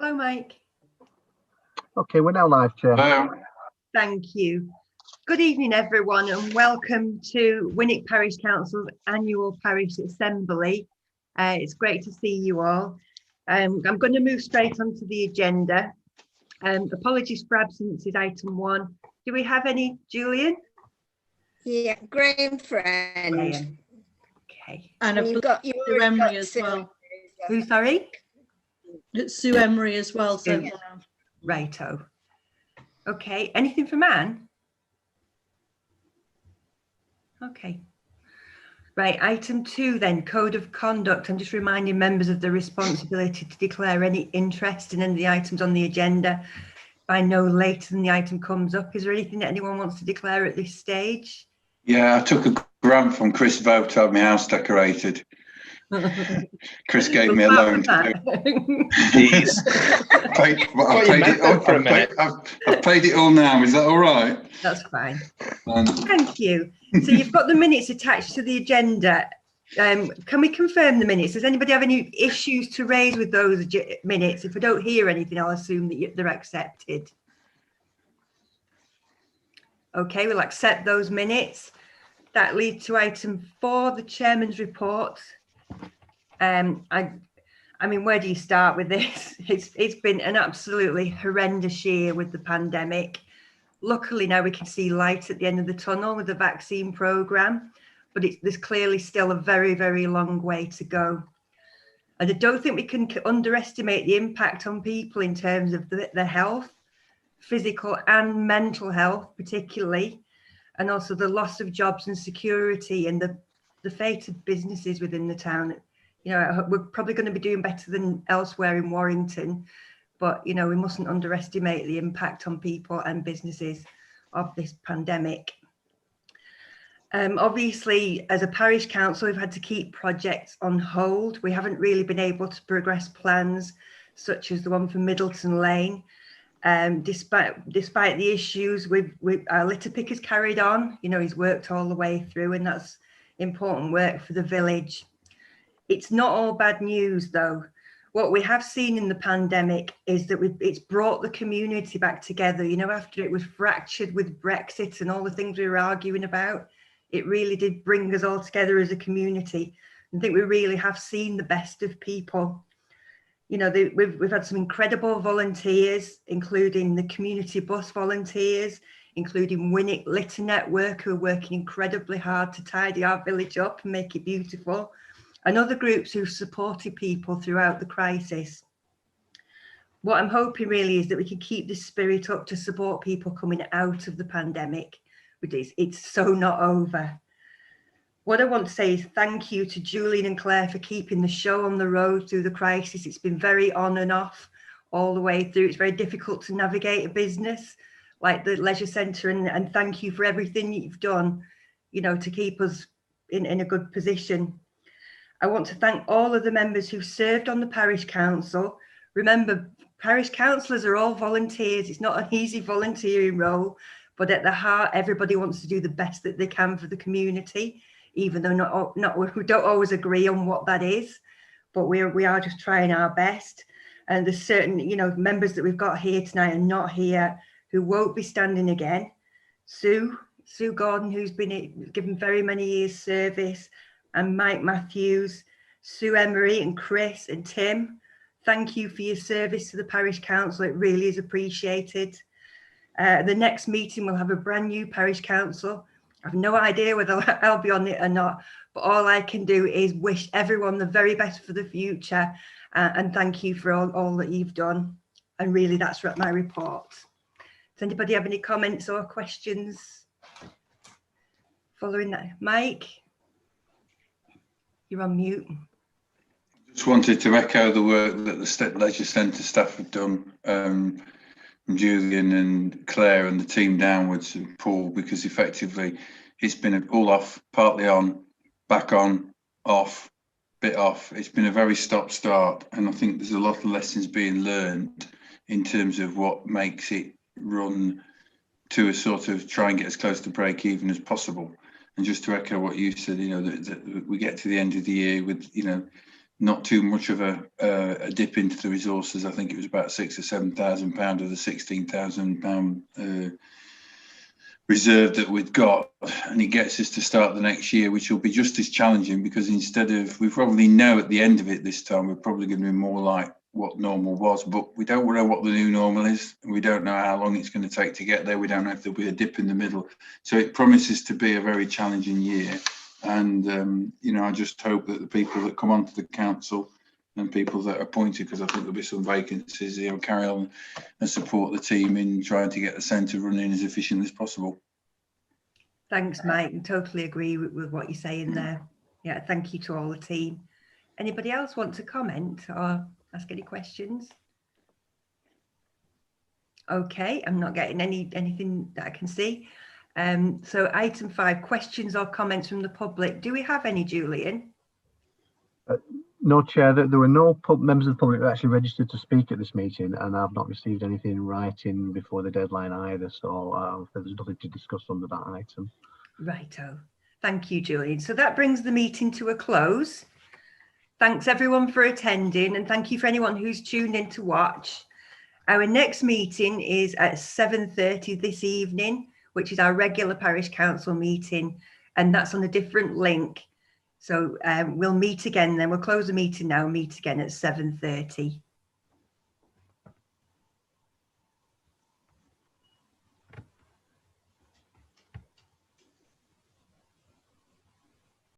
Hello, Mike. Okay, we're now live, Chair. Thank you. Good evening, everyone, and welcome to Winwick Parish Council's Annual Parish Assembly. It's great to see you all. I'm going to move straight onto the agenda. Apologies for absence is item 1. Do we have any, Julian? Yeah, Graham Friend. Graham. Okay. And you've got Sue Emery as well. Who, sorry? It's Sue Emery as well. So Sue. Righto. Okay, anything from Anne? Okay. Right, item 2 then, Code of Conduct. I'm just reminding members of the responsibility to declare any interest in any of the items on the agenda by no later than the item comes up. Is there anything that anyone wants to declare at this stage? Yeah, I took a grant from Chris Vogt to have my house decorated. Chris gave me a loan to do. He's paid, I've paid it all now. Is that all right? That's fine. Thank you. So you've got the minutes attached to the agenda. Can we confirm the minutes? Does anybody have any issues to raise with those minutes? If I don't hear anything, I'll assume that they're accepted. Okay, we'll accept those minutes. That leads to item 4, the chairman's report. I mean, where do you start with this? It's been an absolutely horrendous year with the pandemic. Luckily now we can see light at the end of the tunnel with the vaccine programme, but there's clearly still a very, very long way to go. And I don't think we can underestimate the impact on people in terms of their health, physical and mental health particularly, and also the loss of jobs and security and the fate of businesses within the town. You know, we're probably going to be doing better than elsewhere in Warrington, but, you know, we mustn't underestimate the impact on people and businesses of this pandemic. Obviously, as a parish council, we've had to keep projects on hold. We haven't really been able to progress plans such as the one for Middleton Lane. Despite the issues, our litter picker's carried on. You know, he's worked all the way through, and that's important work for the village. It's not all bad news, though. What we have seen in the pandemic is that it's brought the community back together. You know, after it was fractured with Brexit and all the things we were arguing about, it really did bring us all together as a community. I think we really have seen the best of people. You know, we've had some incredible volunteers, including the community bus volunteers, including Winwick Litter Network, who are working incredibly hard to tidy our village up and make it beautiful, and other groups who've supported people throughout the crisis. What I'm hoping really is that we can keep this spirit up to support people coming out of the pandemic, but it's so not over. What I want to say is thank you to Julian and Claire for keeping the show on the road through the crisis. It's been very on and off all the way through. It's very difficult to navigate a business like the leisure centre, and thank you for everything you've done, you know, to keep us in a good position. I want to thank all of the members who served on the parish council. Remember, parish councillors are all volunteers. It's not an easy volunteering role, but at the heart, everybody wants to do the best that they can for the community, even though we don't always agree on what that is, but we are just trying our best. And there's certain, you know, members that we've got here tonight and not here who won't be standing again. Sue Gordon, who's been given very many years service, and Mike Matthews, Sue Emery and Chris and Tim, thank you for your service to the parish council. It really is appreciated. The next meeting will have a brand new parish council. I have no idea whether I'll be on it or not, but all I can do is wish everyone the very best for the future, and thank you for all that you've done. And really, that's my report. Does anybody have any comments or questions following that? Mike? You're on mute. Just wanted to echo the work that the Leisure Centre staff have done, from Julian and Claire and the team downwards, and Paul, because effectively it's been all off, partly on, back on, off, bit off. It's been a very stop-start, and I think there's a lot of lessons being learned in terms of what makes it run to a sort of try and get as close to break even as possible. And just to echo what you said, you know, that we get to the end of the year with, you know, not too much of a dip into the resources. I think it was about £6,000 or £7,000 of the £16,000 reserve that we'd got, and it gets us to start the next year, which will be just as challenging, because instead of, we probably know at the end of it this time, we're probably going to be more like what normal was, but we don't know what the new normal is, and we don't know how long it's going to take to get there. We don't know if there'll be a dip in the middle, so it promises to be a very challenging year. And you know, I just hope that the people that come onto the council and people that are appointed, because I think there'll be some vacancies, you know, carry on and support the team in trying to get the centre running as efficiently as possible. Thanks, Mike. I totally agree with what you're saying there. Yeah, thank you to all the team. Anybody else want to comment or ask any questions? Okay, I'm not getting anything that I can see. So item 5, questions or comments from the public. Do we have any, Julian? No, Chair, there were no members of the public that actually registered to speak at this meeting, and I've not received anything in writing before the deadline either, so there's nothing to discuss under that item. Righto. Thank you, Julian. So that brings the meeting to a close. Thanks everyone for attending, and thank you for anyone who's tuned in to watch. Our next meeting is at 7:30 this evening, which is our regular parish council meeting, and that's on a different link. So we'll meet again then. We'll close the meeting now and meet again at 7:30.